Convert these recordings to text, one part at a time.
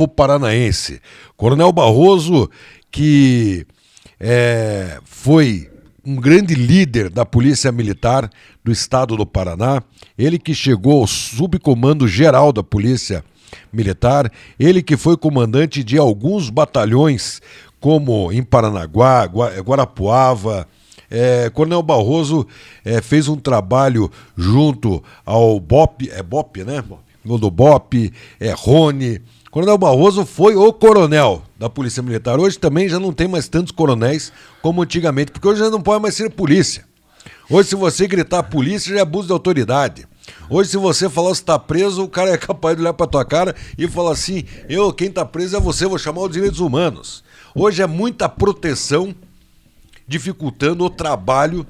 o paranaense. Coronel Barroso, que foi um grande líder da Polícia Militar do Estado do Paraná, ele que chegou ao subcomando geral da Polícia Militar, ele que foi comandante de alguns batalhões, como em Paranaguá, Guarapuava. Coronel Barroso fez um trabalho junto ao BOP, BOP, né? Do BOP, Rony. Coronel Barroso foi o coronel da Polícia Militar. Hoje também já não tem mais tantos coronéis como antigamente, porque hoje já não pode mais ser polícia. Hoje, se você gritar polícia, já é abuso de autoridade. Hoje, se você falar que está preso, o cara é capaz de olhar para tua cara e falar assim: quem está preso é você, vou chamar os direitos humanos. Hoje é muita proteção, dificultando o trabalho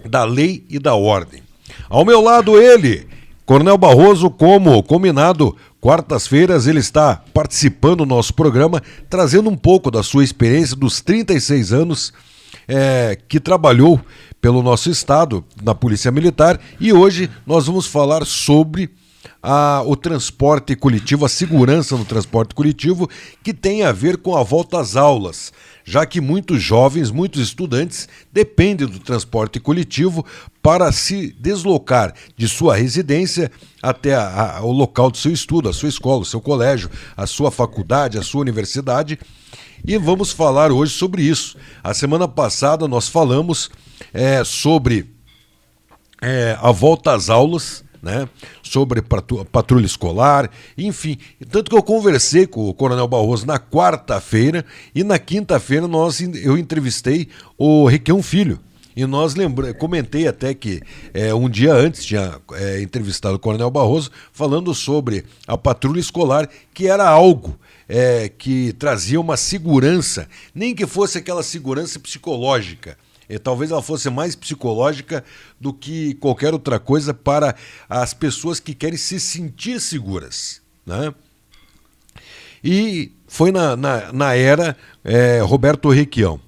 da lei e da ordem. Ao meu lado, ele, Coronel Barroso, como combinado, quartas-feiras ele está participando do nosso programa, trazendo um pouco da sua experiência dos 36 anos que trabalhou pelo nosso estado na Polícia Militar, e hoje nós vamos falar sobre o transporte coletivo, a segurança no transporte coletivo, que tem a ver com a volta às aulas, já que muitos jovens, muitos estudantes dependem do transporte coletivo para se deslocar de sua residência até o local do seu estudo, a sua escola, o seu colégio, a sua faculdade, a sua universidade. E vamos falar hoje sobre isso. A semana passada nós falamos sobre a volta às aulas, né? Sobre patrulha escolar, enfim. Tanto que eu conversei com o Coronel Barroso na quarta-feira e na quinta-feira eu entrevistei o Requião Filho. E comentei até que um dia antes tinha entrevistado o Coronel Barroso falando sobre a patrulha escolar, que era algo que trazia uma segurança, nem que fosse aquela segurança psicológica. Talvez ela fosse mais psicológica do que qualquer outra coisa para as pessoas que querem se sentir seguras, né? E foi na era Roberto Requião.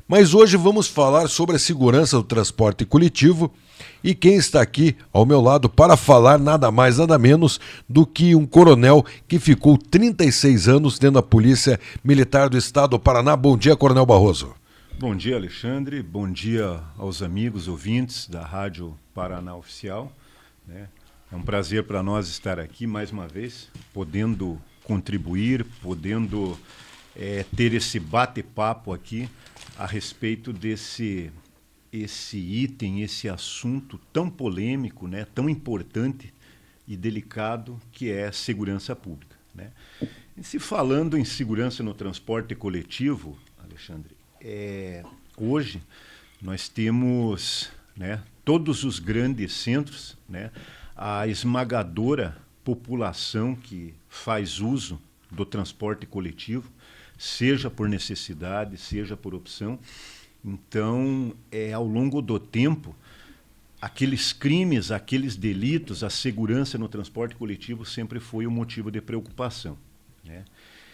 Mas hoje vamos falar sobre a segurança do transporte coletivo, e quem está aqui ao meu lado para falar nada mais, nada menos do que um coronel que ficou 36 anos dentro da Polícia Militar do Estado do Paraná. Bom dia, Coronel Barroso. Bom dia, Alexandre. Bom dia aos amigos ouvintes da Rádio Paraná Oficial, né? É um prazer para nós estar aqui mais uma vez, podendo contribuir, podendo ter esse bate-papo aqui a respeito desse item, esse assunto tão polêmico, né, tão importante e delicado, que é a segurança pública, né? E se falando em segurança no transporte coletivo, Alexandre, hoje nós temos, né, todos os grandes centros, né, a esmagadora população que faz uso do transporte coletivo, seja por necessidade, seja por opção. Então, ao longo do tempo, aqueles crimes, aqueles delitos, a segurança no transporte coletivo sempre foi um motivo de preocupação, né?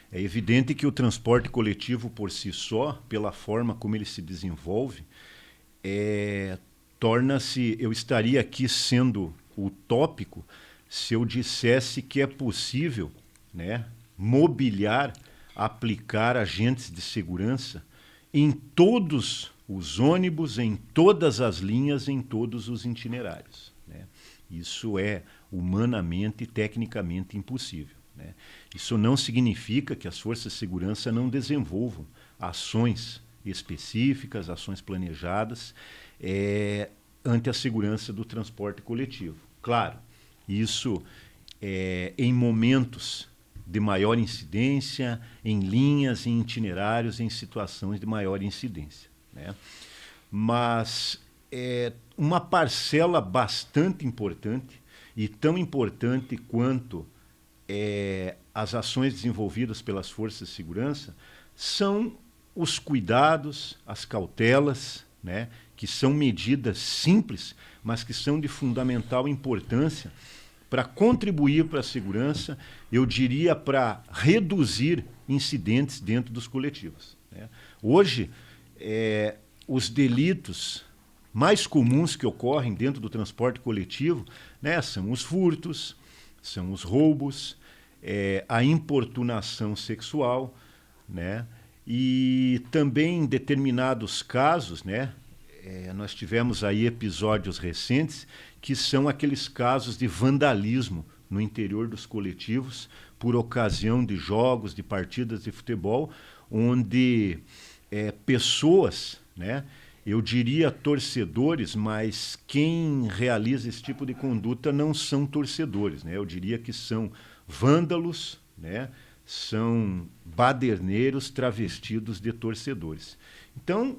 É evidente que o transporte coletivo por si só, pela forma como ele se desenvolve, torna-se... Eu estaria aqui sendo utópico se eu dissesse que é possível, né, mobiliar, aplicar agentes de segurança em todos os ônibus, em todas as linhas, em todos os itinerários, né? Isso é humanamente e tecnicamente impossível, né? Isso não significa que as forças de segurança não desenvolvam ações específicas, ações planejadas ante a segurança do transporte coletivo. Claro, isso em momentos de maior incidência, em linhas, em itinerários, em situações de maior incidência, né? Mas uma parcela bastante importante, e tão importante quanto as ações desenvolvidas pelas forças de segurança, são os cuidados, as cautelas, né, que são medidas simples, mas que são de fundamental importância para contribuir para a segurança, eu diria para reduzir incidentes dentro dos coletivos, né? Hoje, os delitos mais comuns que ocorrem dentro do transporte coletivo, né, são os furtos, são os roubos, a importunação sexual, né? E também em determinados casos, né? Nós tivemos aí episódios recentes que são aqueles casos de vandalismo no interior dos coletivos por ocasião de jogos, de partidas de futebol, onde pessoas, né? Eu diria torcedores, mas quem realiza esse tipo de conduta não são torcedores, né? Eu diria que são vândalos, né? São baderneiros travestidos de torcedores. Então,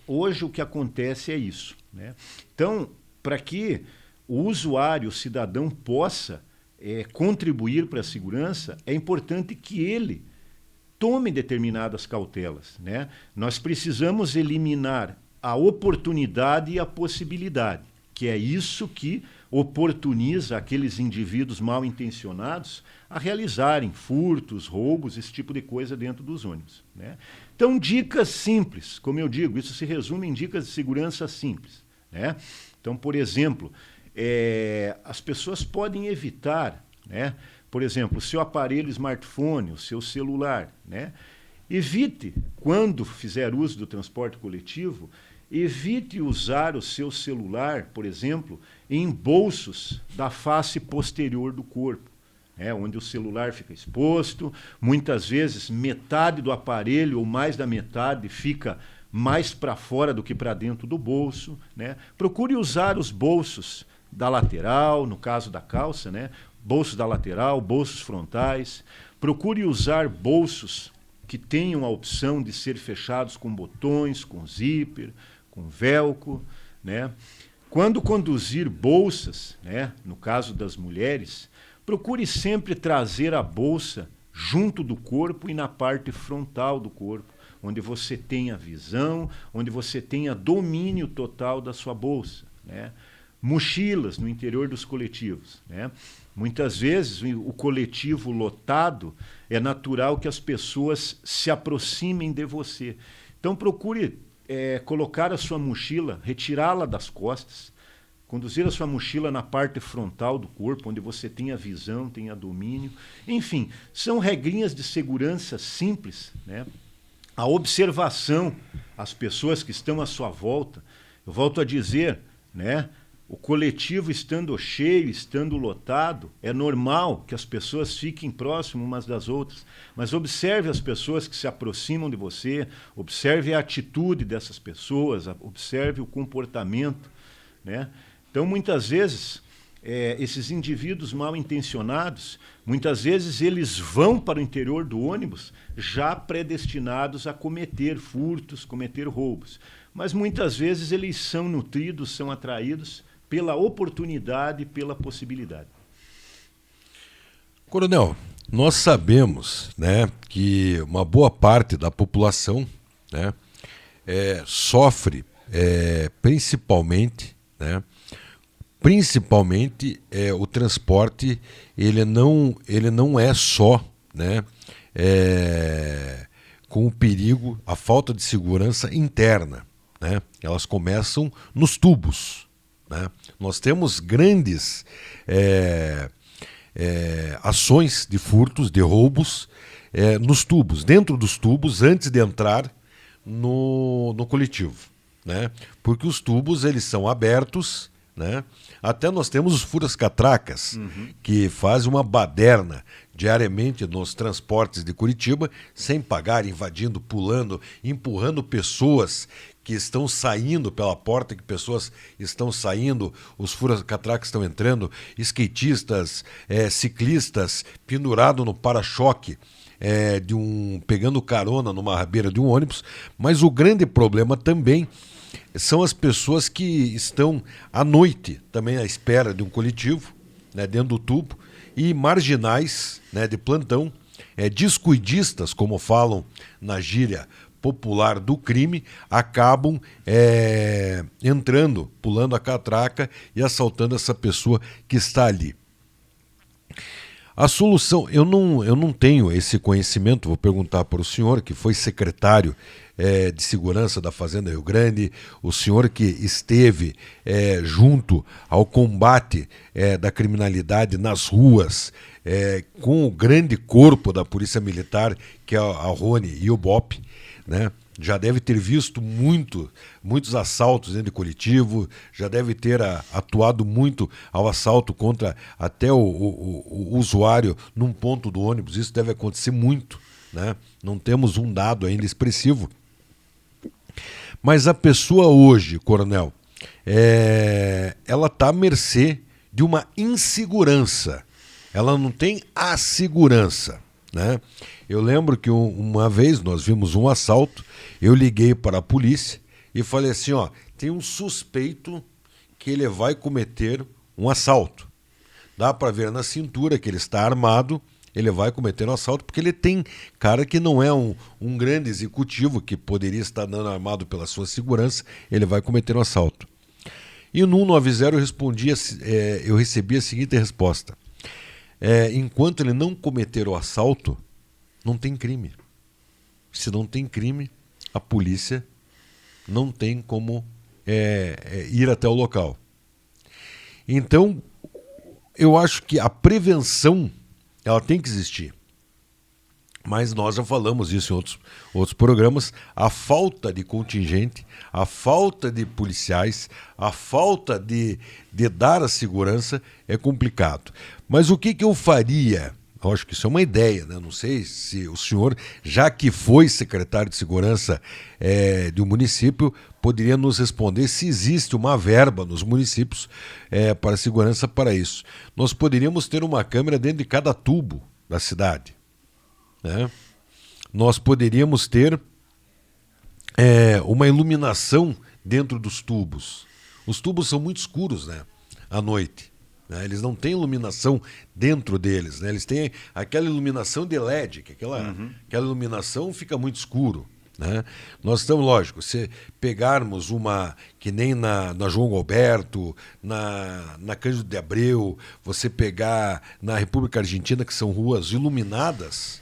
hoje o que acontece é isso, né? Então, para que o usuário, o cidadão, possa contribuir para a segurança, é importante que ele tome determinadas cautelas, né? Nós precisamos eliminar a oportunidade e a possibilidade, que é isso que oportuniza aqueles indivíduos mal intencionados a realizarem furtos, roubos, esse tipo de coisa dentro dos ônibus, né? Então, dicas simples, como eu digo, isso se resume em dicas de segurança simples, né? Então, por exemplo, as pessoas podem evitar, né? Por exemplo, o seu aparelho smartphone, o seu celular, né? Evite, quando fizer uso do transporte coletivo, evite usar o seu celular, por exemplo, em bolsos da face posterior do corpo, onde o celular fica exposto. Muitas vezes, metade do aparelho ou mais da metade fica mais para fora do que para dentro do bolso, né? Procure usar os bolsos da lateral, no caso da calça, né? Bolsos da lateral, bolsos frontais. Procure usar bolsos que tenham a opção de ser fechados com botões, com zíper, com velcro, né? Quando conduzir bolsas, né? No caso das mulheres, procure sempre trazer a bolsa junto do corpo e na parte frontal do corpo, onde você tenha visão, onde você tenha domínio total da sua bolsa, né? Mochilas no interior dos coletivos, né? Muitas vezes o coletivo lotado, é natural que as pessoas se aproximem de você. Então procure colocar a sua mochila, retirá-la das costas, conduzir a sua mochila na parte frontal do corpo, onde você tenha visão, tenha domínio. Enfim, são regrinhas de segurança simples, né? A observação às pessoas que estão à sua volta. Eu volto a dizer, né? O coletivo estando cheio, estando lotado, é normal que as pessoas fiquem próximas umas das outras, mas observe as pessoas que se aproximam de você, observe a atitude dessas pessoas, observe o comportamento, né? Então, muitas vezes, esses indivíduos mal intencionados, muitas vezes eles vão para o interior do ônibus já predestinados a cometer furtos, cometer roubos. Mas muitas vezes eles são nutridos, são atraídos pela oportunidade, pela possibilidade. Coronel, nós sabemos, né, que uma boa parte da população, né, sofre principalmente, né, o transporte, ele não é só, né, com o perigo, a falta de segurança interna, né? Elas começam nos tubos, né? Nós temos grandes ações de furtos, de roubos nos tubos, dentro dos tubos, antes de entrar no coletivo, né? Porque os tubos eles são abertos, né? Até nós temos os furas-catracas, que fazem uma baderna diariamente nos transportes de Curitiba, sem pagar, invadindo, pulando, empurrando pessoas que estão saindo pela porta, que pessoas estão saindo, os furas-catracas estão entrando, skatistas, ciclistas, pendurado no para-choque, pegando carona numa rabeira de um ônibus. Mas o grande problema também são as pessoas que estão à noite também à espera de um coletivo, né, dentro do tubo, e marginais, né, de plantão, descuidistas, como falam na gíria popular do crime, acabam entrando, pulando a catraca e assaltando essa pessoa que está ali. A solução, eu não tenho esse conhecimento, vou perguntar para o senhor, que foi secretário de Segurança da Fazenda Rio Grande, o senhor que esteve junto ao combate da criminalidade nas ruas com o grande corpo da Polícia Militar, que é a Rony e o BOP, né? Já deve ter visto muitos assaltos dentro de coletivo, já deve ter atuado muito ao assalto contra até o usuário num ponto do ônibus. Isso deve acontecer muito, né? Não temos um dado ainda expressivo. Mas a pessoa hoje, coronel, ela está à mercê de uma insegurança. Ela não tem a segurança, né? Eu lembro que uma vez nós vimos um assalto, eu liguei para a polícia e falei assim, ó, tem um suspeito que ele vai cometer um assalto. Dá para ver na cintura que ele está armado, ele vai cometer um assalto, porque ele tem cara que não é um grande executivo que poderia estar dando armado pela sua segurança, ele vai cometer um assalto. E no 190 eu recebi a seguinte resposta. Enquanto ele não cometer o assalto, não tem crime. Se não tem crime, a polícia não tem como ir até o local. Então, eu acho que a prevenção ela tem que existir. Mas nós já falamos isso em outros programas, a falta de contingente, a falta de policiais, a falta de dar a segurança é complicado. Mas o que eu faria? Eu acho que isso é uma ideia, né? Não sei se o senhor, já que foi secretário de segurança de um município, poderia nos responder se existe uma verba nos municípios para segurança para isso. Nós poderíamos ter uma câmera dentro de cada tubo da cidade, né? Nós poderíamos ter uma iluminação dentro dos tubos. Os tubos são muito escuros, né? À noite. Eles não têm iluminação dentro deles, né? Eles têm aquela iluminação de LED, que aquela iluminação fica muito escuro, né? Nós estamos, lógico, se pegarmos uma, que nem na João Alberto, na Cândido de Abreu, você pegar na República Argentina, que são ruas iluminadas,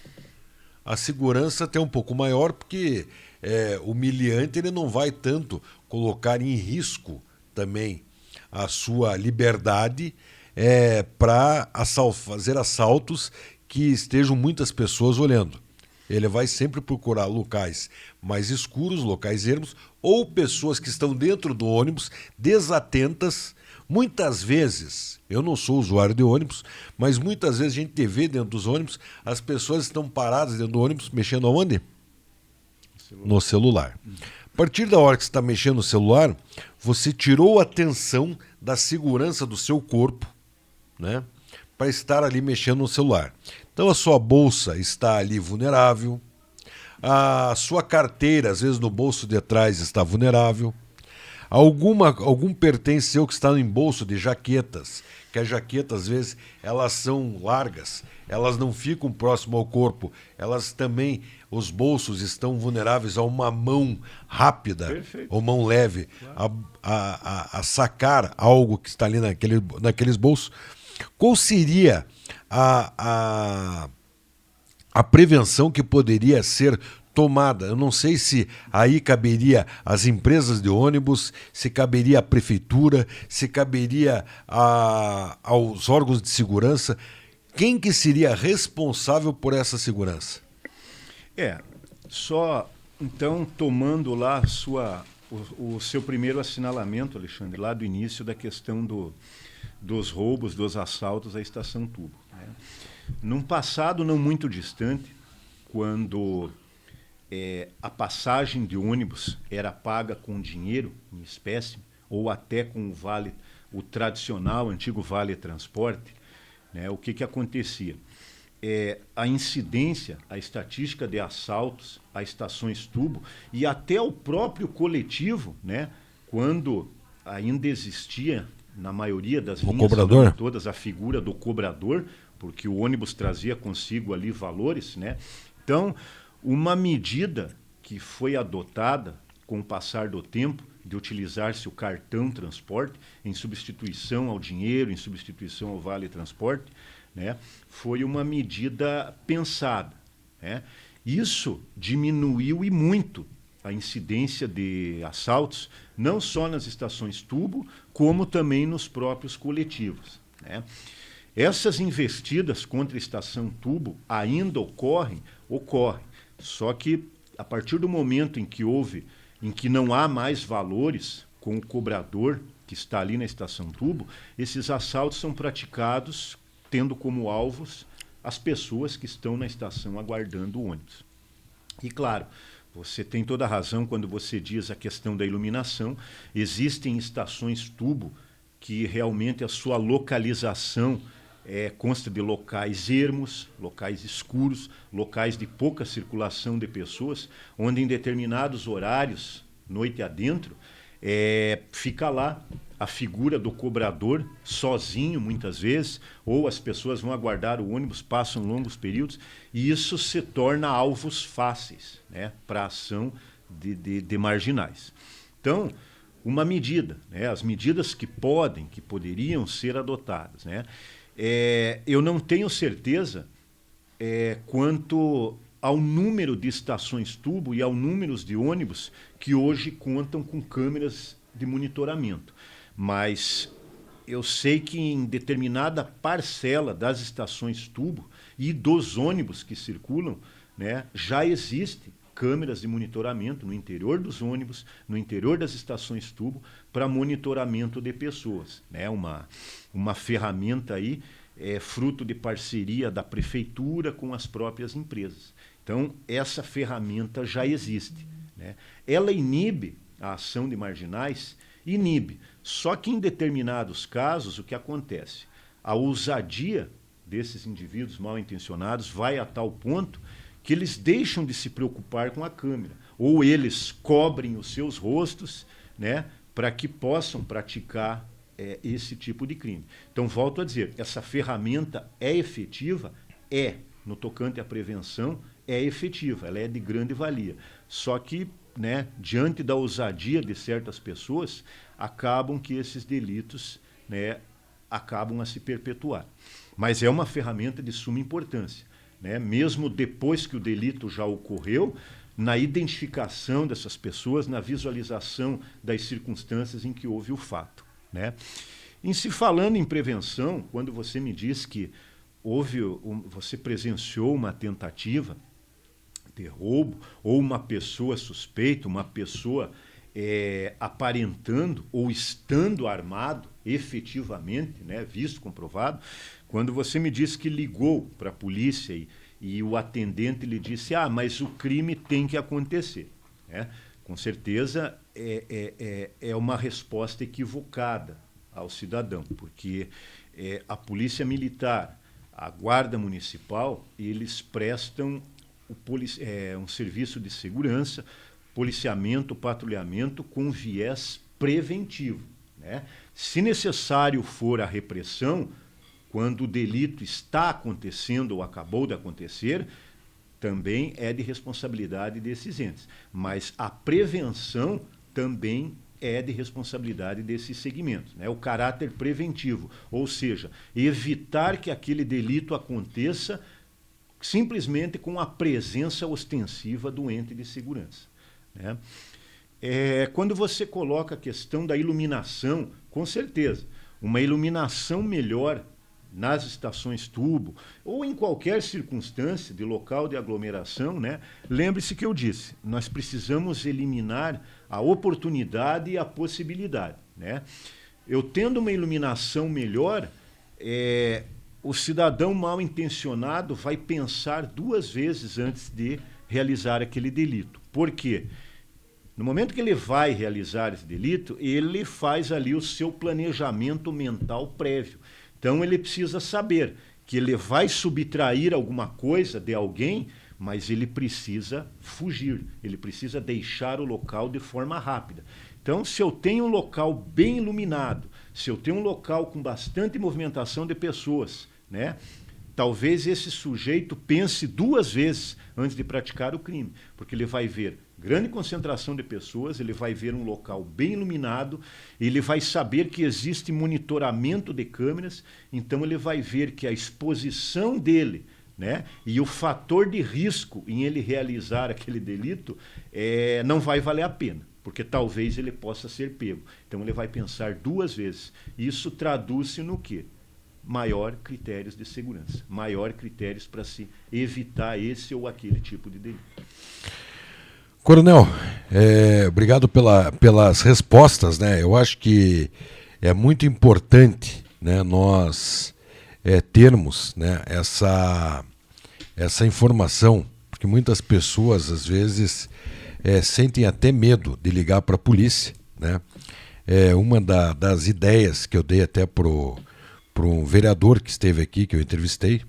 a segurança até um pouco maior, porque o miliante ele não vai tanto colocar em risco também a sua liberdade para fazer assaltos que estejam muitas pessoas olhando. Ele vai sempre procurar locais mais escuros, locais ermos, ou pessoas que estão dentro do ônibus, desatentas. Muitas vezes, eu não sou usuário de ônibus, mas muitas vezes a gente vê dentro dos ônibus, as pessoas estão paradas dentro do ônibus, mexendo aonde? No celular. A partir da hora que você está mexendo no celular, você tirou a atenção da segurança do seu corpo, né, para estar ali mexendo no celular. Então a sua bolsa está ali vulnerável, a sua carteira, às vezes no bolso de trás, está vulnerável, algum pertence seu que está em bolso de jaquetas, que as jaquetas, às vezes, elas são largas, elas não ficam próximo ao corpo, elas também, os bolsos estão vulneráveis a uma mão rápida, ou mão leve, a sacar algo que está ali naqueles bolsos. Qual seria a prevenção que poderia ser tomada? Eu não sei se aí caberia as empresas de ônibus, se caberia a prefeitura, se caberia aos órgãos de segurança. Quem que seria responsável por essa segurança? Só então tomando lá o seu primeiro assinalamento, Alexandre, lá do início da questão dos roubos, dos assaltos à Estação Tubo, né? Num passado não muito distante, quando a passagem de ônibus era paga com dinheiro em espécie, ou até com o tradicional, antigo vale transporte, né? O que acontecia? A incidência, a estatística de assaltos a estações tubo e até o próprio coletivo, né? Quando ainda existia, na maioria das linhas, todas, a figura do cobrador, porque o ônibus trazia consigo ali valores, né? Então, uma medida que foi adotada com o passar do tempo, de utilizar-se o cartão transporte em substituição ao dinheiro, em substituição ao vale transporte, né, foi uma medida pensada, né? Isso diminuiu e muito a incidência de assaltos, não só nas estações tubo, como também nos próprios coletivos, né? Essas investidas contra a estação tubo ainda ocorrem. Só que a partir do momento em que não há mais valores com o cobrador que está ali na estação tubo, esses assaltos são praticados tendo como alvos as pessoas que estão na estação aguardando o ônibus. E claro, você tem toda a razão quando você diz a questão da iluminação. Existem estações tubo que realmente a sua localização consta de locais ermos, locais escuros, locais de pouca circulação de pessoas, onde em determinados horários, noite adentro, fica lá a figura do cobrador, sozinho muitas vezes, ou as pessoas vão aguardar o ônibus, passam longos períodos, e isso se torna alvos fáceis, né, para a ação de marginais. Então, uma medida, né, as medidas que poderiam ser adotadas, né, eu não tenho certeza quanto ao número de estações tubo e ao número de ônibus que hoje contam com câmeras de monitoramento. Mas eu sei que em determinada parcela das estações tubo e dos ônibus que circulam, né, já existem câmeras de monitoramento no interior dos ônibus, no interior das estações tubo, para monitoramento de pessoas. Né? Uma ferramenta aí fruto de parceria da prefeitura com as próprias empresas. Então, essa ferramenta já existe. Né? Ela inibe a ação de marginais? Inibe. Só que em determinados casos, o que acontece? A ousadia desses indivíduos mal intencionados vai a tal ponto que eles deixam de se preocupar com a câmera, ou eles cobrem os seus rostos, né, para que possam praticar esse tipo de crime. Então, volto a dizer, essa ferramenta é efetiva? No tocante à prevenção, é efetiva, ela é de grande valia. Só que, né, diante da ousadia de certas pessoas, acabam que esses delitos, né, acabam a se perpetuar. Mas é uma ferramenta de suma importância. Né? Mesmo depois que o delito já ocorreu, na identificação dessas pessoas, na visualização das circunstâncias em que houve o fato. Né? Em se falando em prevenção, quando você me diz que você presenciou uma tentativa de roubo, ou uma pessoa suspeita, uma pessoa aparentando ou estando armado efetivamente, né, visto, comprovado, quando você me disse que ligou para a polícia e o atendente lhe disse, mas o crime tem que acontecer. Né? Com certeza é uma resposta equivocada ao cidadão, porque a polícia militar, a guarda municipal, eles prestam um serviço de segurança, policiamento, patrulhamento com viés preventivo. Né? Se necessário for a repressão, quando o delito está acontecendo ou acabou de acontecer, também é de responsabilidade desses entes. Mas a prevenção também é de responsabilidade desses segmentos. Né? O caráter preventivo, ou seja, evitar que aquele delito aconteça simplesmente com a presença ostensiva do ente de segurança. Né? Quando você coloca a questão da iluminação, com certeza, uma iluminação melhor nas estações tubo ou em qualquer circunstância de local de aglomeração, né? Lembre-se que eu disse, nós precisamos eliminar a oportunidade e a possibilidade. Né? Eu tendo uma iluminação melhor, o cidadão mal intencionado vai pensar 2 vezes antes de realizar aquele delito. Por quê? No momento que ele vai realizar esse delito, ele faz ali o seu planejamento mental prévio. Então ele precisa saber que ele vai subtrair alguma coisa de alguém, mas ele precisa fugir, ele precisa deixar o local de forma rápida. Então, se eu tenho um local bem iluminado, se eu tenho um local com bastante movimentação de pessoas, né, talvez esse sujeito pense 2 vezes antes de praticar o crime, porque ele vai ver grande concentração de pessoas, ele vai ver um local bem iluminado, ele vai saber que existe monitoramento de câmeras, então ele vai ver que a exposição dele, né, e o fator de risco em ele realizar aquele delito não vai valer a pena, porque talvez ele possa ser pego. Então ele vai pensar 2 vezes. Isso traduz-se no quê? maior critérios de segurança, maior critérios para se evitar esse ou aquele tipo de delito. Coronel, obrigado pelas respostas, né? Eu acho que é muito importante, né, nós termos, né, essa informação, porque muitas pessoas, às vezes, sentem até medo de ligar para a polícia, né? Uma das ideias que eu dei até para um vereador que esteve aqui, que eu entrevistei,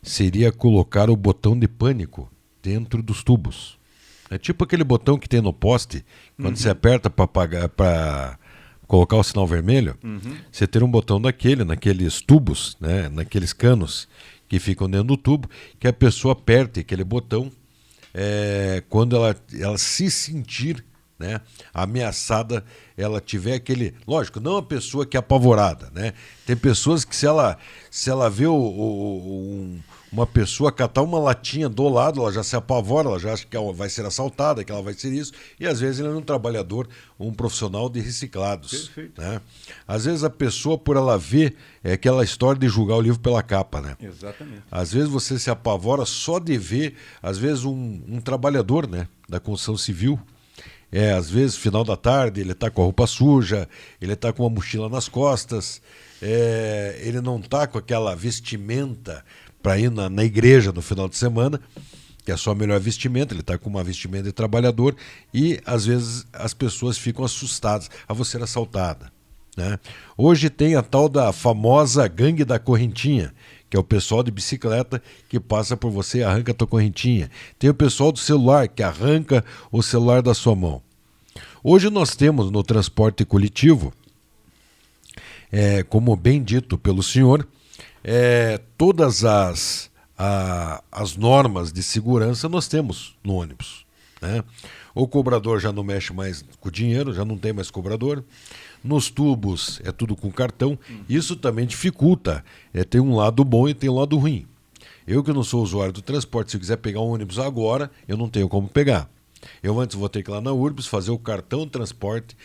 seria colocar o botão de pânico dentro dos tubos. É tipo aquele botão que tem no poste, quando você aperta para colocar o sinal vermelho, você tem um botão naqueles tubos, né, naqueles canos que ficam dentro do tubo, que a pessoa aperte aquele botão quando ela se sentir, né, ameaçada, ela tiver aquele... Lógico, não a pessoa que é apavorada, né? Tem pessoas que se ela vê uma pessoa catar uma latinha do lado, ela já se apavora, ela já acha que ela vai ser assaltada, que ela vai ser isso, e às vezes ele é um trabalhador, um profissional de reciclados. Perfeito. Né? Às vezes a pessoa, por ela ver, aquela história de julgar o livro pela capa, né? Exatamente. Às vezes você se apavora só de ver, às vezes um trabalhador, né, da construção civil, às vezes, final da tarde, ele está com a roupa suja, ele está com uma mochila nas costas, ele não está com aquela vestimenta para ir na igreja no final de semana, que é a sua melhor vestimenta, ele está com uma vestimenta de trabalhador, e às vezes as pessoas ficam assustadas a você ser assaltada. Né? Hoje tem a tal da famosa gangue da correntinha, que é o pessoal de bicicleta que passa por você e arranca a tua correntinha. Tem o pessoal do celular que arranca o celular da sua mão. Hoje nós temos no transporte coletivo, como bem dito pelo senhor, todas as normas de segurança nós temos no ônibus. Né? O cobrador já não mexe mais com o dinheiro, já não tem mais cobrador. Nos tubos é tudo com cartão. Isso também dificulta. Tem um lado bom e tem um lado ruim. Eu que não sou usuário do transporte, se eu quiser pegar um ônibus agora, eu não tenho como pegar. Eu antes vou ter que ir lá na Urbis, fazer o cartão de transporte,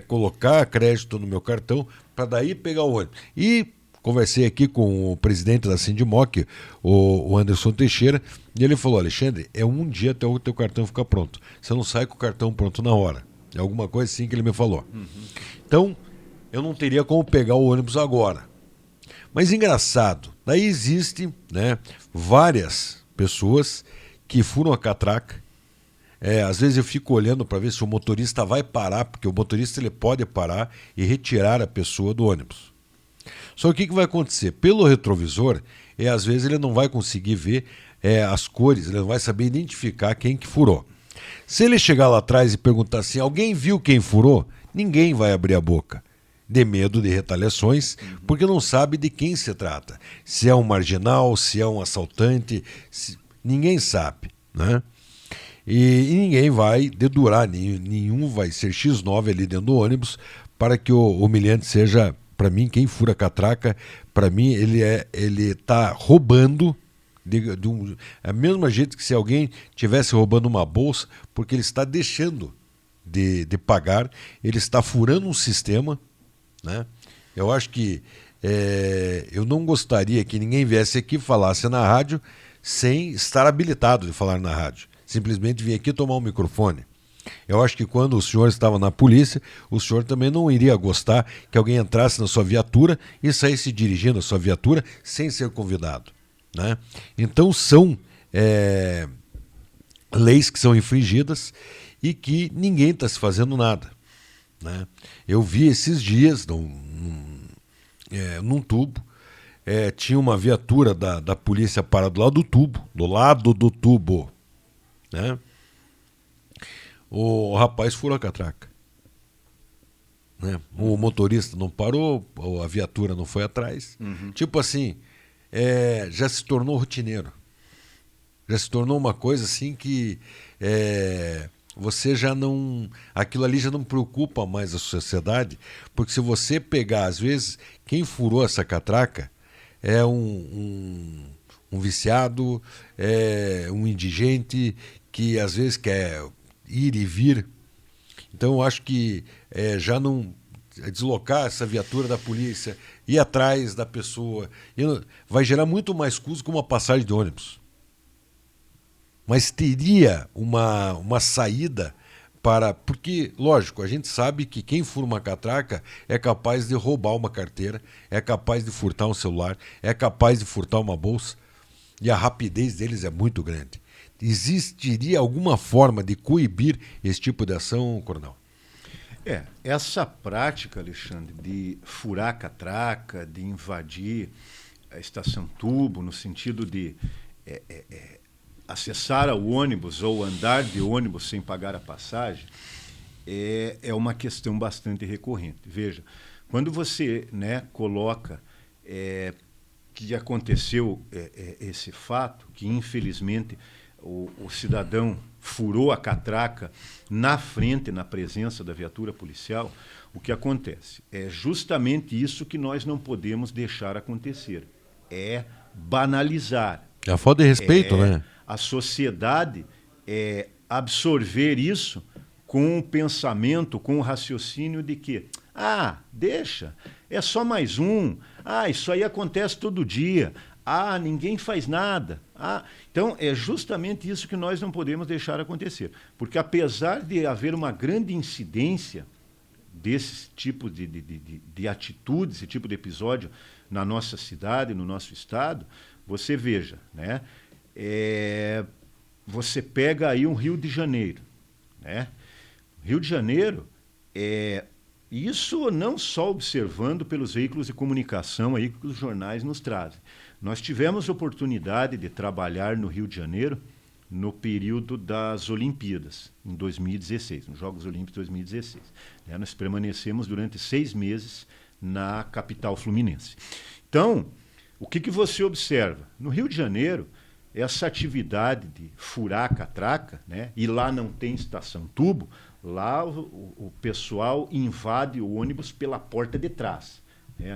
colocar crédito no meu cartão, para daí pegar o ônibus. E conversei aqui com o presidente da Sindimoc, o Anderson Teixeira, e ele falou: Alexandre, um dia até o teu cartão ficar pronto. Você não sai com o cartão pronto na hora. É alguma coisa assim que ele me falou. Então, eu não teria como pegar o ônibus agora. Mas engraçado, daí existe, né, várias pessoas que furam a catraca. Às vezes eu fico olhando para ver se o motorista vai parar, porque o motorista ele pode parar e retirar a pessoa do ônibus. Só que o que vai acontecer? Pelo retrovisor, às vezes ele não vai conseguir ver as cores, ele não vai saber identificar quem que furou. Se ele chegar lá atrás e perguntar assim, alguém viu quem furou? Ninguém vai abrir a boca, de medo de retaliações, porque não sabe de quem se trata. Se é um marginal, se é um assaltante, ninguém sabe, né? E ninguém vai dedurar, nenhum vai ser X9 ali dentro do ônibus para que o humilhante seja, para mim, quem fura a catraca, para mim ele está roubando, a mesma jeito que se alguém estivesse roubando uma bolsa, porque ele está deixando de pagar, ele está furando um sistema, né? Eu acho que eu não gostaria que ninguém viesse aqui e falasse na rádio sem estar habilitado de falar na rádio. Simplesmente vir aqui tomar um microfone. Eu acho que quando o senhor estava na polícia, o senhor também não iria gostar que alguém entrasse na sua viatura e saísse dirigindo a sua viatura sem ser convidado. Né? Então são leis que são infringidas e que ninguém está se fazendo nada. Né? Eu vi esses dias num tubo, tinha uma viatura da polícia parada do lado do tubo. Né? O rapaz furou a catraca. Né? O motorista não parou, a viatura não foi atrás. Tipo assim, já se tornou rotineiro. Já se tornou uma coisa assim que você já não... Aquilo ali já não preocupa mais a sociedade, porque se você pegar, às vezes, quem furou essa catraca é um viciado, um indigente que às vezes quer ir e vir. Então eu acho que já não deslocar essa viatura da polícia, ir atrás da pessoa. Vai gerar muito mais custo que uma passagem de ônibus. Mas teria uma saída para... Porque, lógico, a gente sabe que quem fura uma catraca é capaz de roubar uma carteira, é capaz de furtar um celular, é capaz de furtar uma bolsa, e a rapidez deles é muito grande. Existiria alguma forma de coibir esse tipo de ação, Coronel? Essa prática, Alexandre, de furar a catraca, de invadir a estação tubo, no sentido de acessar o ônibus ou andar de ônibus sem pagar a passagem, é uma questão bastante recorrente. Veja, quando você, né, coloca que aconteceu esse fato, que infelizmente o cidadão furou a catraca na frente, na presença da viatura policial, o que acontece? É justamente isso que nós não podemos deixar acontecer. É banalizar. É a falta de respeito, né? A sociedade absorver isso com o pensamento, com o raciocínio de que, deixa, é só mais um, isso aí acontece todo dia, ninguém faz nada. Então, é justamente isso que nós não podemos deixar acontecer. Porque apesar de haver uma grande incidência desse tipo de atitude, esse tipo de episódio na nossa cidade, no nosso estado, você veja, né? Você pega aí um Rio de Janeiro, né? Rio de Janeiro, isso não só observando pelos veículos de comunicação aí que os jornais nos trazem. Nós tivemos oportunidade de trabalhar no Rio de Janeiro no período das Olimpíadas, em 2016, nos Jogos Olímpicos de 2016. Nós permanecemos durante 6 meses na capital fluminense. Então, o que você observa? No Rio de Janeiro, essa atividade de furar a catraca, né, e lá não tem estação tubo, lá o pessoal invade o ônibus pela porta de trás.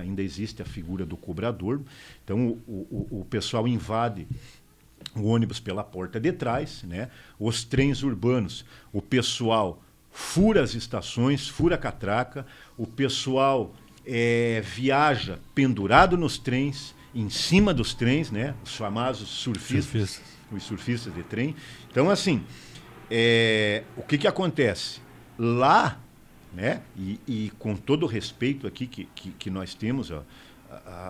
Ainda existe a figura do cobrador, então o pessoal invade o ônibus pela porta de trás, né? Os trens urbanos, o pessoal fura as estações, fura a catraca, o pessoal viaja pendurado nos trens, em cima dos trens, né? Os famosos surfistas, os surfistas de trem. Então, assim, o que acontece? Lá, né? E com todo o respeito aqui que nós temos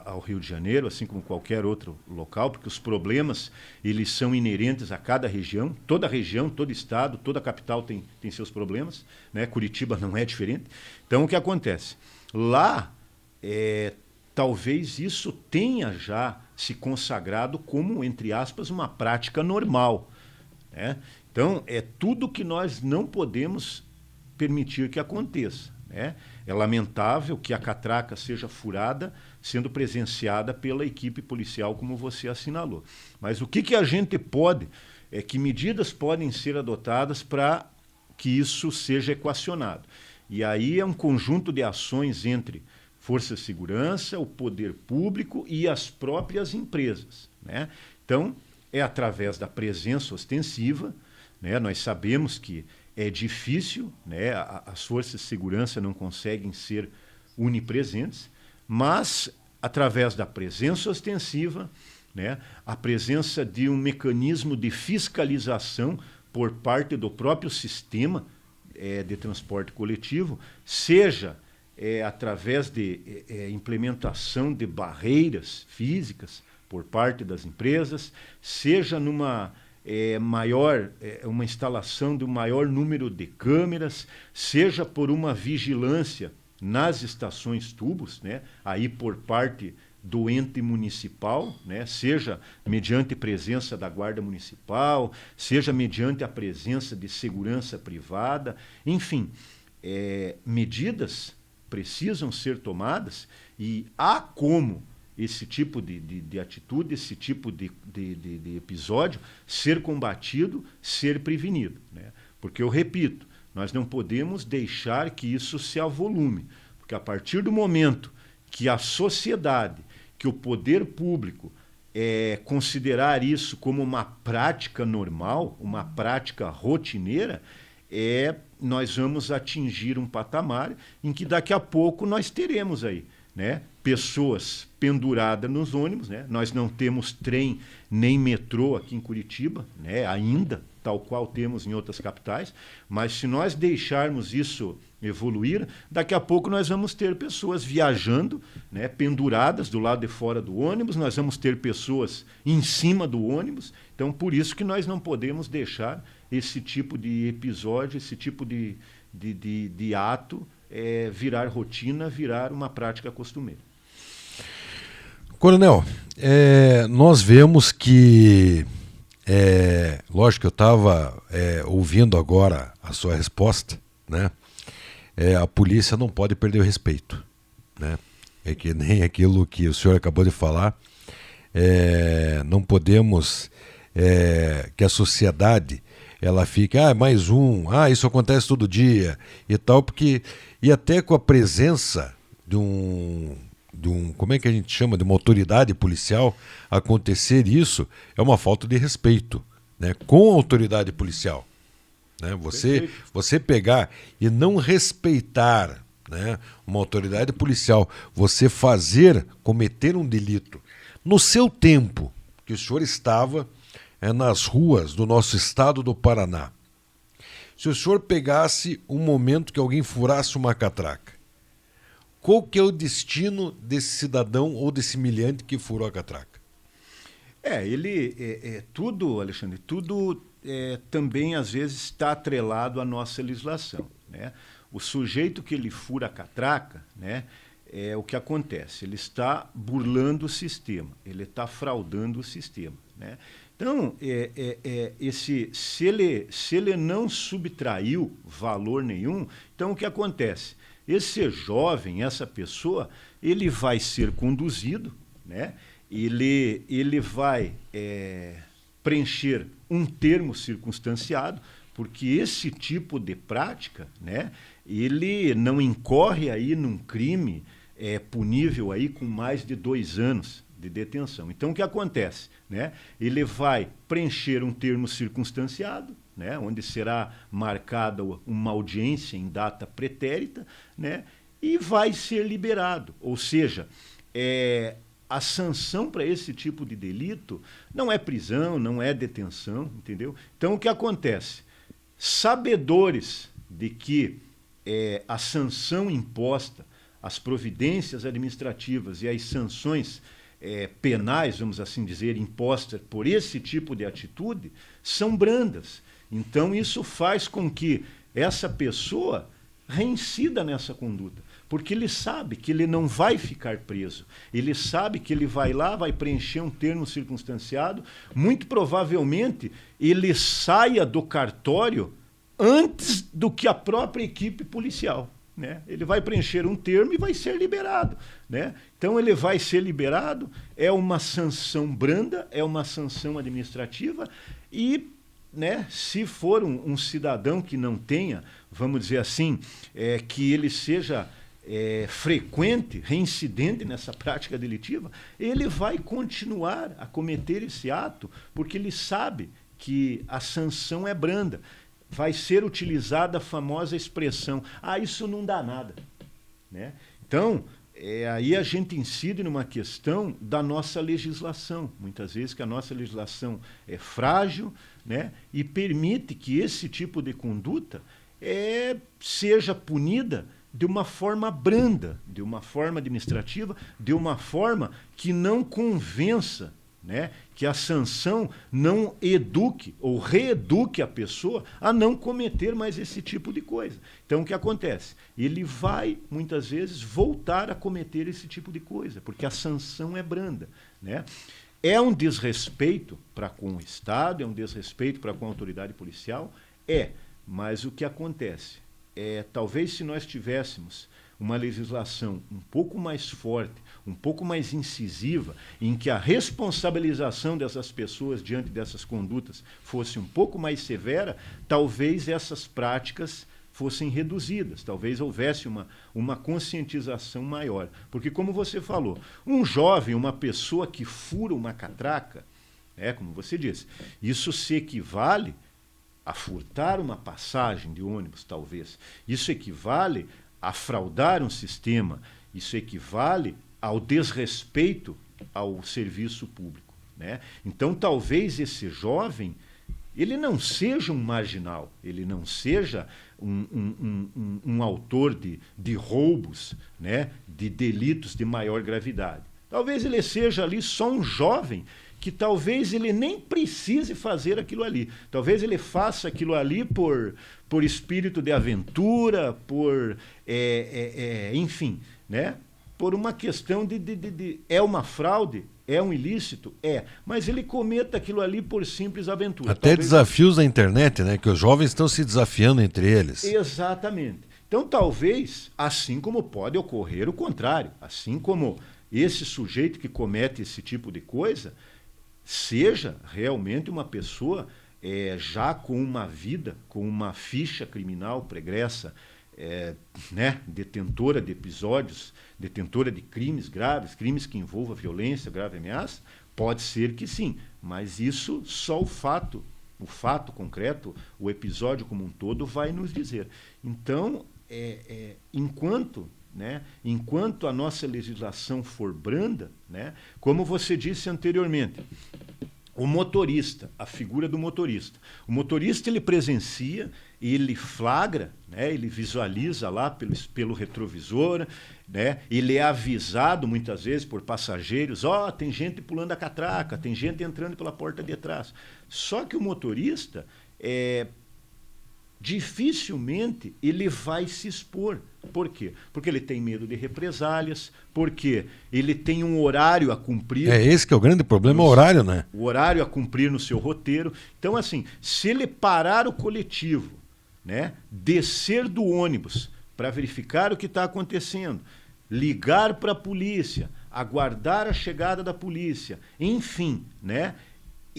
ao Rio de Janeiro, assim como qualquer outro local, porque os problemas eles são inerentes a cada região, todo estado, toda capital tem seus problemas, né? Curitiba não é diferente. Então, o que acontece? Lá, talvez isso tenha já se consagrado como, entre aspas, uma prática normal, né? Então, é tudo que nós não podemos permitir que aconteça, né? É lamentável que a catraca seja furada sendo presenciada pela equipe policial, como você assinalou. Mas o que a gente pode, que medidas podem ser adotadas para que isso seja equacionado? E aí é um conjunto de ações entre forças de segurança, o poder público e as próprias empresas, né? Então, é através da presença ostensiva, né? Nós sabemos que é difícil, né? As forças de segurança não conseguem ser onipresentes, mas através da presença ostensiva, né? A presença de um mecanismo de fiscalização por parte do próprio sistema de transporte coletivo, seja através de implementação de barreiras físicas por parte das empresas, seja numa uma instalação de um maior número de câmeras, seja por uma vigilância nas estações tubos, né, aí por parte do ente municipal, né, seja mediante presença da Guarda Municipal, seja mediante a presença de segurança privada, enfim, medidas precisam ser tomadas e há como esse tipo de atitude, esse tipo de episódio ser combatido, ser prevenido, né? Porque, eu repito, nós não podemos deixar que isso se avolume, porque a partir do momento que a sociedade, que o poder público considerar isso como uma prática normal, uma prática rotineira, nós vamos atingir um patamar em que daqui a pouco nós teremos aí, né, pessoas penduradas nos ônibus, né? Nós não temos trem nem metrô aqui em Curitiba, né, ainda, tal qual temos em outras capitais, mas se nós deixarmos isso evoluir, daqui a pouco nós vamos ter pessoas viajando, né, penduradas do lado de fora do ônibus, nós vamos ter pessoas em cima do ônibus. Então, por isso que nós não podemos deixar esse tipo de episódio, esse tipo de ato virar rotina, virar uma prática costumeira. Coronel, nós vemos que, lógico que eu estava ouvindo agora a sua resposta, né? A polícia não pode perder o respeito, né? É que nem aquilo que o senhor acabou de falar, não podemos que a sociedade ela fique, mais um, isso acontece todo dia e tal, porque, e até com a presença de um, como é que a gente chama, de uma autoridade policial, acontecer isso é uma falta de respeito, né, com a autoridade policial. Né? Você pegar e não respeitar, né, uma autoridade policial, você cometer um delito no seu tempo, que o senhor estava nas ruas do nosso estado do Paraná. Se o senhor pegasse um momento que alguém furasse uma catraca, qual que é o destino desse cidadão ou desse milhante que furou a catraca? Tudo, Alexandre, tudo também às vezes está atrelado à nossa legislação, né? O sujeito que ele fura a catraca, né, o que acontece? Ele está burlando o sistema, ele está fraudando o sistema, né? Então, se ele não subtraiu valor nenhum, então o que acontece? Esse jovem, essa pessoa, ele vai ser conduzido, né? Ele vai preencher um termo circunstanciado, porque esse tipo de prática, né, ele não incorre aí num crime punível aí com mais de 2 anos de detenção. Então, o que acontece? Né? Ele vai preencher um termo circunstanciado, né, onde será marcada uma audiência em data pretérita, né, e vai ser liberado. Ou seja, a sanção para esse tipo de delito não é prisão, não é detenção, entendeu? Então, o que acontece? Sabedores de que a sanção imposta, as providências administrativas e as sanções penais, vamos assim dizer, impostas por esse tipo de atitude, são brandas. Então, isso faz com que essa pessoa reincida nessa conduta, porque ele sabe que ele não vai ficar preso, ele sabe que ele vai lá, vai preencher um termo circunstanciado, muito provavelmente ele saia do cartório antes do que a própria equipe policial. Né? Ele vai preencher um termo e vai ser liberado. Né? Então, ele vai ser liberado, é uma sanção branda, é uma sanção administrativa e, né, se for um cidadão que não tenha, vamos dizer assim, que ele seja frequente, reincidente nessa prática delitiva, ele vai continuar a cometer esse ato porque ele sabe que a sanção é branda. Vai ser utilizada a famosa expressão, isso não dá nada. Né? Então, aí a gente incide numa questão da nossa legislação, muitas vezes que a nossa legislação é frágil, né, e permite que esse tipo de conduta seja punida de uma forma branda, de uma forma administrativa, de uma forma que não convença, né, que a sanção não eduque ou reeduque a pessoa a não cometer mais esse tipo de coisa. Então, o que acontece? Ele vai, muitas vezes, voltar a cometer esse tipo de coisa, porque a sanção é branda. Né? É um desrespeito para com o Estado, é um desrespeito para com a autoridade policial? Mas o que acontece? Talvez se nós tivéssemos uma legislação um pouco mais forte, um pouco mais incisiva, em que a responsabilização dessas pessoas diante dessas condutas fosse um pouco mais severa, talvez essas práticas fossem reduzidas, talvez houvesse uma conscientização maior. Porque, como você falou, um jovem, uma pessoa que fura uma catraca, como você disse, isso se equivale a furtar uma passagem de ônibus, talvez. Isso equivale a fraudar um sistema, isso equivale ao desrespeito ao serviço público, né? Então, talvez esse jovem ele não seja um marginal, ele não seja um autor de roubos, né, de delitos de maior gravidade. Talvez ele seja ali só um jovem que talvez ele nem precise fazer aquilo ali. Talvez ele faça aquilo ali por espírito de aventura, enfim, né? Por uma questão é uma fraude, é um ilícito, mas ele cometa aquilo ali por simples aventura. Até talvez... desafios na internet, né? Que os jovens estão se desafiando entre eles. Exatamente. Então, talvez, assim como pode ocorrer o contrário, assim como esse sujeito que comete esse tipo de coisa seja realmente uma pessoa já com uma vida, com uma ficha criminal pregressa, né, detentora de episódios, detentora de crimes graves, crimes que envolvam violência, grave ameaça, pode ser que sim, mas isso só o fato concreto, o episódio como um todo vai nos dizer. Então, enquanto a nossa legislação for branda, né, como você disse anteriormente, o motorista, a figura do motorista. O motorista ele presencia, ele flagra, né, ele visualiza lá pelo retrovisor, né, ele é avisado muitas vezes por passageiros, tem gente pulando a catraca, tem gente entrando pela porta de trás. Só que o motorista dificilmente ele vai se expor. Por quê? Porque ele tem medo de represálias, porque ele tem um horário a cumprir. Esse que é o grande problema, o horário, né? O horário a cumprir no seu roteiro. Então, assim, se ele parar o coletivo, né, descer do ônibus para verificar o que está acontecendo, ligar para a polícia, aguardar a chegada da polícia, enfim, né?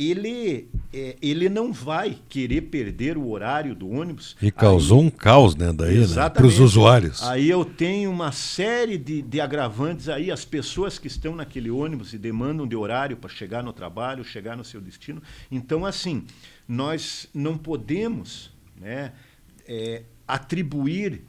Ele não vai querer perder o horário do ônibus. E causou um caos, né, daí, né, para os usuários. Aí eu tenho uma série de agravantes aí, as pessoas que estão naquele ônibus e demandam de horário para chegar no trabalho, chegar no seu destino. Então, assim, nós não podemos, né, atribuir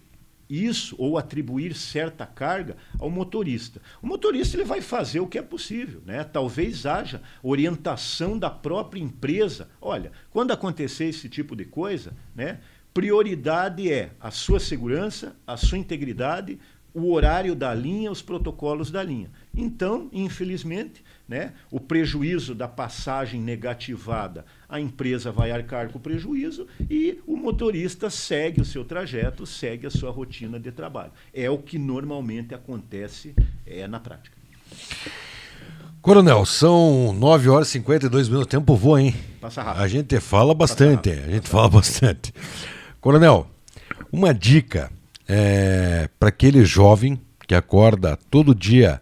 isso ou atribuir certa carga ao motorista. O motorista ele vai fazer o que é possível, né? Talvez haja orientação da própria empresa. Olha, quando acontecer esse tipo de coisa, né, prioridade é a sua segurança, a sua integridade, o horário da linha, os protocolos da linha. Então, infelizmente, né, o prejuízo da passagem negativada, a empresa vai arcar com o prejuízo e o motorista segue o seu trajeto, segue a sua rotina de trabalho. É o que normalmente acontece na prática. Coronel, são 9 horas e 52 minutos. O tempo voa, hein? Passa rápido. A gente fala bastante. Bastante. Coronel, uma dica para aquele jovem que acorda todo dia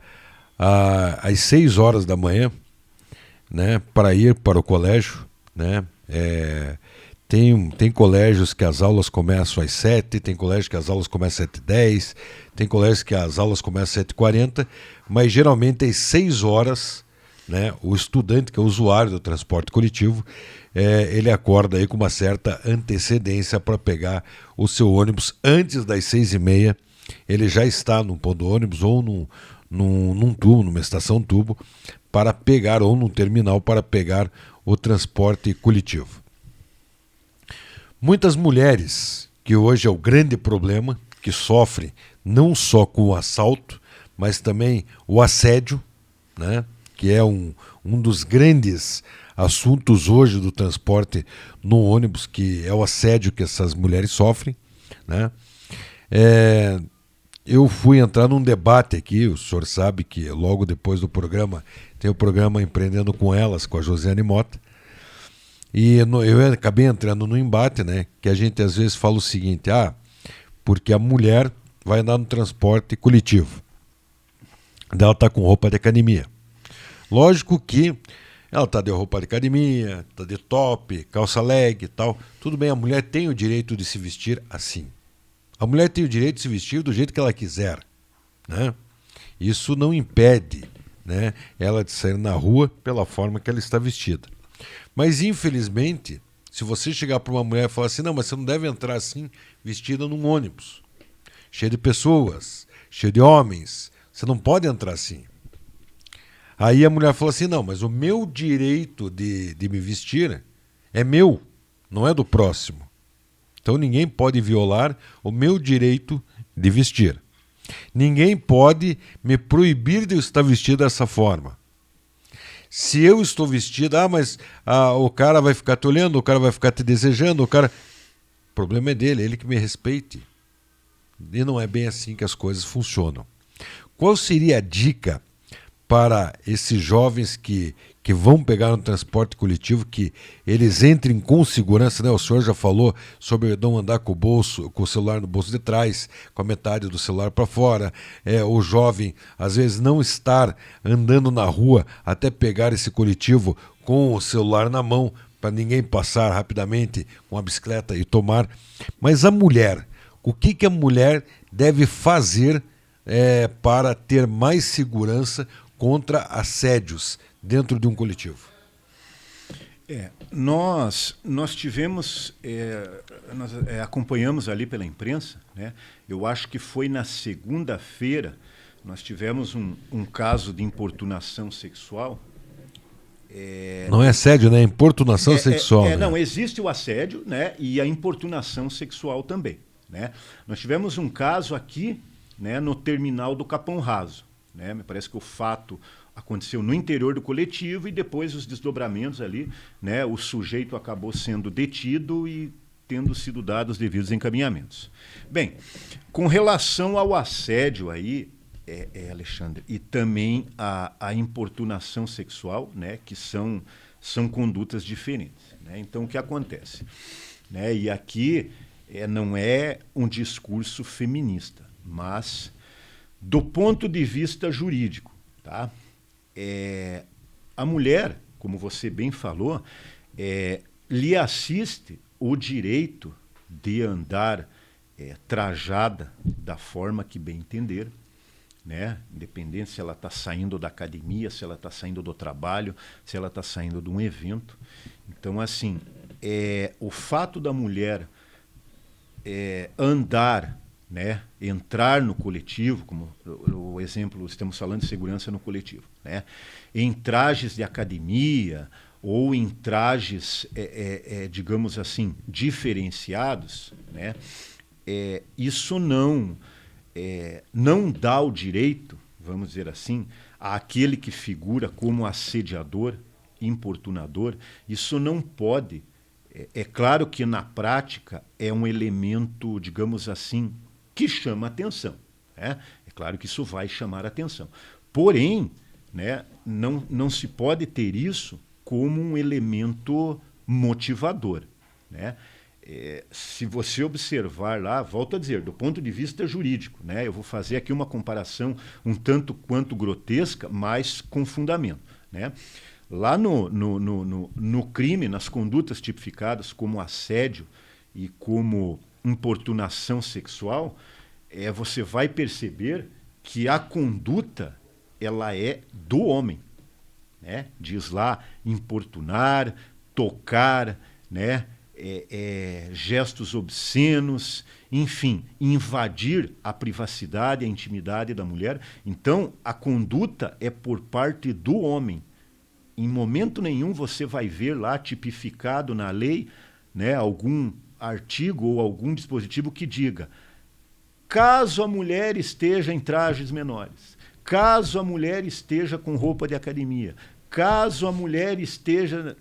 às 6 horas da manhã, né, para ir para o colégio, né? Tem colégios que as aulas começam às 7, tem colégios que as aulas começam às 7h10, tem colégios que as aulas começam às 7h40, mas geralmente às 6 horas, né, o estudante, que é o usuário do transporte coletivo, ele acorda aí com uma certa antecedência para pegar o seu ônibus antes das 6h30. Ele já está num ponto do ônibus ou num tubo, numa estação tubo, para pegar, ou num terminal para pegar o transporte coletivo. Muitas mulheres, que hoje é o grande problema, que sofrem não só com o assalto, mas também o assédio, né, que é um dos grandes assuntos hoje do transporte no ônibus, que é o assédio que essas mulheres sofrem, né? Eu fui entrar num debate aqui, o senhor sabe que logo depois do programa tem o programa Empreendendo com Elas, com a Josiane Mota, e eu acabei entrando no embate, né, que a gente às vezes fala o seguinte, porque a mulher vai andar no transporte coletivo, ela está com roupa de academia. Lógico que ela está de roupa de academia, está de top, calça leg e tal, tudo bem, a mulher tem o direito de se vestir assim. A mulher tem o direito de se vestir do jeito que ela quiser, né? Isso não impede, né, ela de sair na rua pela forma que ela está vestida. Mas, infelizmente, Se você chegar para uma mulher e falar assim, não, mas você não deve entrar assim, vestida num ônibus, cheio de pessoas, cheio de homens, você não pode entrar assim. Aí a mulher falou assim, não, mas o meu direito de me vestir é meu, não é do próximo. Então ninguém pode violar o meu direito de vestir. Ninguém pode me proibir de eu estar vestido dessa forma. Se eu estou vestido, mas o cara vai ficar te olhando, o cara vai ficar te desejando, o cara... O problema é dele, ele que me respeite. E não é bem assim que as coisas funcionam. Qual seria a dica para esses jovens que vão pegar no transporte coletivo, que eles entrem com segurança, né? O senhor já falou sobre não andar com o celular no bolso de trás, com a metade do celular para fora, o jovem às vezes não estar andando na rua até pegar esse coletivo com o celular na mão, para ninguém passar rapidamente com a bicicleta e tomar. Mas a mulher, o que a mulher deve fazer para ter mais segurança contra assédios dentro de um coletivo? Nós tivemos, nós acompanhamos ali pela imprensa, né? Eu acho que foi na segunda-feira, nós tivemos um caso de importunação sexual. Não é assédio, né? É importunação sexual. Né? Não, existe o assédio, né? E a importunação sexual também, né? Nós tivemos um caso aqui, né, no terminal do Capão Raso. Né? Me parece que o fato aconteceu no interior do coletivo e depois os desdobramentos ali, né? O sujeito acabou sendo detido e tendo sido dados os devidos encaminhamentos. Bem, com relação ao assédio aí, Alexandre, e também a importunação sexual, né? Que são condutas diferentes. Né? Então, o que acontece? Né? E aqui não é um discurso feminista, mas do ponto de vista jurídico, tá? A mulher, como você bem falou, lhe assiste o direito de andar trajada da forma que bem entender, né? Independente se ela está saindo da academia, se ela está saindo do trabalho, se ela está saindo de um evento. Então, assim, o fato da mulher andar, né, entrar no coletivo, como o exemplo, estamos falando de segurança no coletivo, né, em trajes de academia ou em trajes, digamos assim, diferenciados, né, isso não dá o direito, vamos dizer assim, àquele que figura como assediador, importunador. Isso não pode. É claro que na prática é um elemento, digamos assim, que chama atenção. Né? É claro que isso vai chamar atenção. Porém, né, não se pode ter isso como um elemento motivador. Né? Se você observar lá, volto a dizer, do ponto de vista jurídico, né, eu vou fazer aqui uma comparação um tanto quanto grotesca, mas com fundamento. Né? Lá no crime, nas condutas tipificadas como assédio e como importunação sexual, você vai perceber que a conduta ela é do homem. Né? Diz lá importunar, tocar, né? Gestos obscenos, enfim, invadir a privacidade, a intimidade da mulher. Então, a conduta é por parte do homem. Em momento nenhum você vai ver lá tipificado na lei, né, algum artigo ou algum dispositivo que diga: caso a mulher esteja em trajes menores, caso a mulher esteja com roupa de academia, caso a mulher esteja...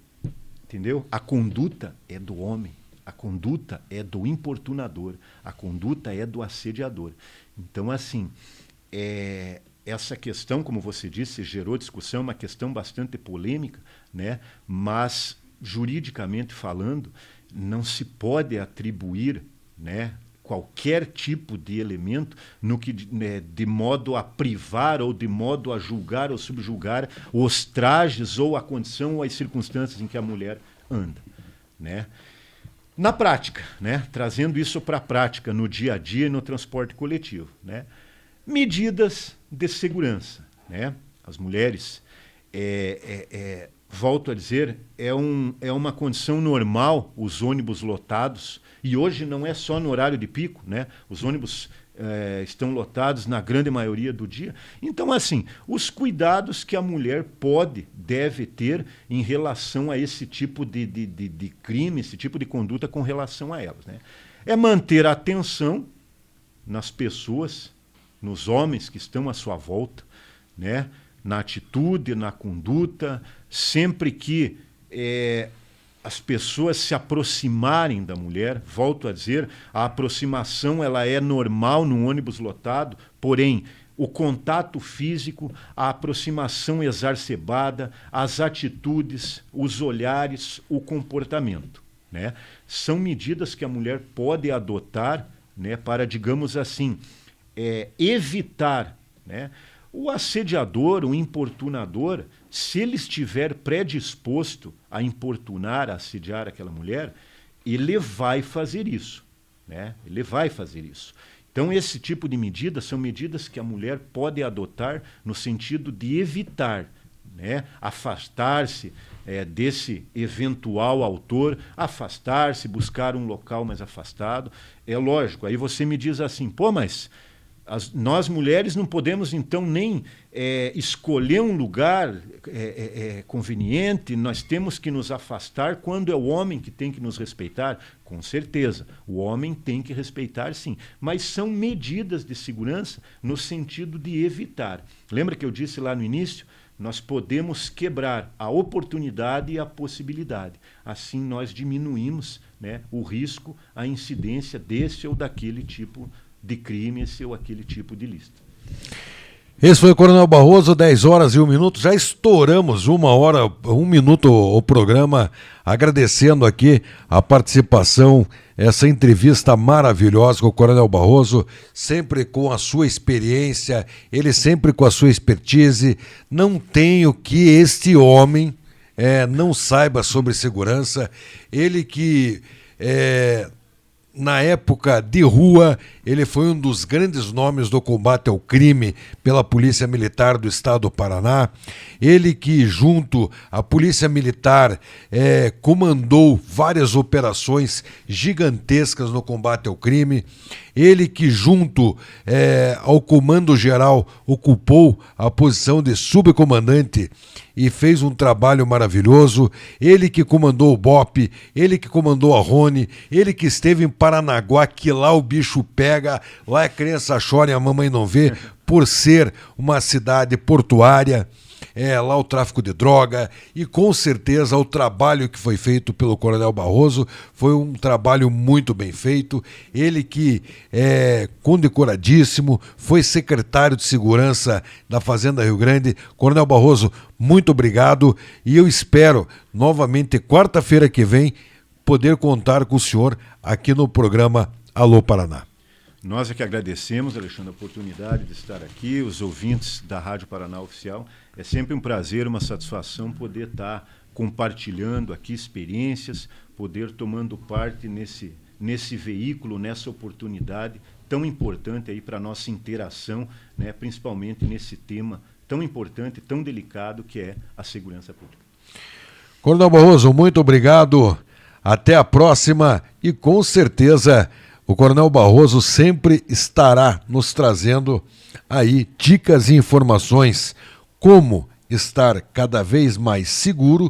Entendeu? A conduta é do homem, a conduta é do importunador, a conduta é do assediador. Então, assim, essa questão, como você disse, gerou discussão, uma questão bastante polêmica, né? Mas, juridicamente falando, não se pode atribuir, né, qualquer tipo de elemento no que, né, de modo a privar ou de modo a julgar ou subjugar os trajes ou a condição ou as circunstâncias em que a mulher anda. Né? Na prática, né, trazendo isso para a prática, no dia a dia e no transporte coletivo. Né? Medidas de segurança. Né? As mulheres volto a dizer, é uma condição normal os ônibus lotados, e hoje não é só no horário de pico, né? Os ônibus estão lotados na grande maioria do dia. Então, assim, os cuidados que a mulher deve ter em relação a esse tipo de crime, esse tipo de conduta com relação a elas, né? É manter a atenção nas pessoas, nos homens que estão à sua volta, né? Na atitude, na conduta, sempre que as pessoas se aproximarem da mulher, volto a dizer, a aproximação ela é normal num ônibus lotado, porém, o contato físico, a aproximação exacerbada, as atitudes, os olhares, o comportamento, né? São medidas que a mulher pode adotar, né, para, digamos assim, evitar, né? O assediador, o importunador, se ele estiver predisposto a importunar, a assediar aquela mulher, ele vai fazer isso, né? Ele vai fazer isso. Então, esse tipo de medidas são medidas que a mulher pode adotar no sentido de evitar, né? Afastar-se desse eventual autor, afastar-se, buscar um local mais afastado. É lógico, aí você me diz assim, pô, mas nós mulheres não podemos então nem escolher um lugar conveniente, nós temos que nos afastar quando é o homem que tem que nos respeitar? Com certeza, o homem tem que respeitar sim, mas são medidas de segurança no sentido de evitar. Lembra que eu disse lá no início? Nós podemos quebrar a oportunidade e a possibilidade. Assim nós diminuímos, né, o risco, a incidência desse ou daquele tipo de crime, esse ou aquele tipo de ilícito. Esse foi o Coronel Barroso, 10 horas e 1 minuto. Já estouramos 1 hora, 1 minuto o programa, agradecendo aqui a participação, essa entrevista maravilhosa com o Coronel Barroso, sempre com a sua experiência, ele sempre com a sua expertise. Não tem o que este homem não saiba sobre segurança. Ele que na época de rua, ele foi um dos grandes nomes do combate ao crime pela Polícia Militar do Estado do Paraná. Ele que, junto à Polícia Militar, comandou várias operações gigantescas no combate ao crime. Ele que, junto ao Comando Geral, ocupou a posição de subcomandante e fez um trabalho maravilhoso. Ele que comandou o BOPE, ele que comandou a Rony, ele que esteve em Paranaguá, que lá o bicho pega, lá a criança chora e a mamãe não vê, por ser uma cidade portuária. Lá o tráfico de droga, e com certeza o trabalho que foi feito pelo Coronel Barroso foi um trabalho muito bem feito. Ele que é condecoradíssimo, foi secretário de Segurança da Fazenda Rio Grande. Coronel Barroso, muito obrigado, e eu espero novamente quarta-feira que vem poder contar com o senhor aqui no programa Alô Paraná. Nós é que agradecemos, Alexandre, a oportunidade de estar aqui, os ouvintes da Rádio Paraná Oficial. É sempre um prazer, uma satisfação poder estar compartilhando aqui experiências, poder tomando parte nesse veículo, nessa oportunidade tão importante aí para a nossa interação, né, principalmente nesse tema tão importante, tão delicado que é a segurança pública. Coronel Barroso, muito obrigado, até a próxima, e com certeza o Coronel Barroso sempre estará nos trazendo aí dicas e informações como estar cada vez mais seguro